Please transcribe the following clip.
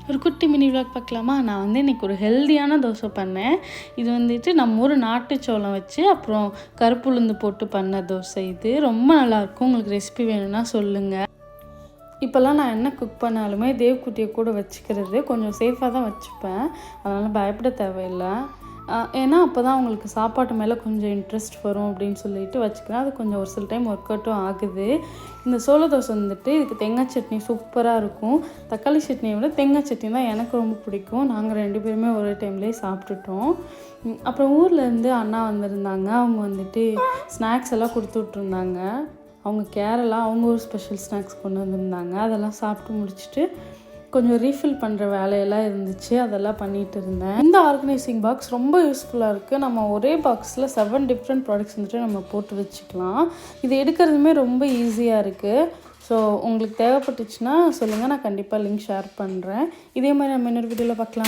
ஒரு குட்டி mini vlog பார்க்கலாமா? நான் வந்து இன்றைக்கி ஒரு ஹெல்தியான தோசை பண்ணேன். இது வந்துட்டு நம்ம ஊர் நாட்டு சோளம் வச்சு அப்புறம் கருப்பு உளுந்து போட்டு பண்ண தோசை. இது ரொம்ப நல்லாயிருக்கும். உங்களுக்கு ரெசிபி வேணும்னா சொல்லுங்கள். இப்போல்லாம் நான் என்ன குக் பண்ணாலுமே தேவ்குட்டியை கூட வச்சுக்கிறது கொஞ்சம் சேஃபாக தான் வச்சுப்பேன். அதனால் பயப்பட தேவையில்லை. ஏன்னா அப்போ தான் அவங்களுக்கு சாப்பாட்டு மேலே கொஞ்சம் இன்ட்ரெஸ்ட் வரும் அப்படின்னு சொல்லிட்டு வச்சுக்கிறேன். அது கொஞ்சம் ஒரு சில டைம் ஒர்க் அவுட்டும் ஆகுது. இந்த சோள தோசை வந்துட்டு இதுக்கு தேங்காய் சட்னி சூப்பராக இருக்கும். தக்காளி சட்னியை விட தேங்காய் சட்னி தான் எனக்கு ரொம்ப பிடிக்கும். நாங்கள் 2 பேருமே ஒரே டைம்லேயே சாப்பிட்டுட்டோம். அப்புறம் ஊர்லேருந்து அண்ணா வந்திருந்தாங்க. அவங்க வந்துட்டு ஸ்நாக்ஸ் எல்லாம் கொடுத்து விட்ருந்தாங்க. அவங்க கேரளா, அவங்க ஒரு ஸ்பெஷல் ஸ்நாக்ஸ் கொண்டு வந்திருந்தாங்க. அதெல்லாம் சாப்பிட்டு முடிச்சுட்டு கொஞ்சம் ரீஃபில் பண்ணுற வேலையெல்லாம் இருந்துச்சு. அதெல்லாம் பண்ணிகிட்டு இருந்தேன். இந்த ஆர்கனைசிங் பாக்ஸ் ரொம்ப யூஸ்ஃபுல்லாக இருக்குது. நம்ம ஒரே பாக்ஸில் 7 டிஃப்ரெண்ட் ப்ராடக்ட்ஸ் வந்துட்டு நம்ம போட்டு வச்சுக்கலாம். இது எடுக்கிறதுமே ரொம்ப ஈஸியாக இருக்குது. ஸோ உங்களுக்கு தேவைப்பட்டுச்சுன்னா சொல்லுங்கள், நான் கண்டிப்பாக லிங்க் ஷேர் பண்ணுறேன். இதே மாதிரி நம்ம இன்னொரு வீடியோவில் பார்க்கலாம்.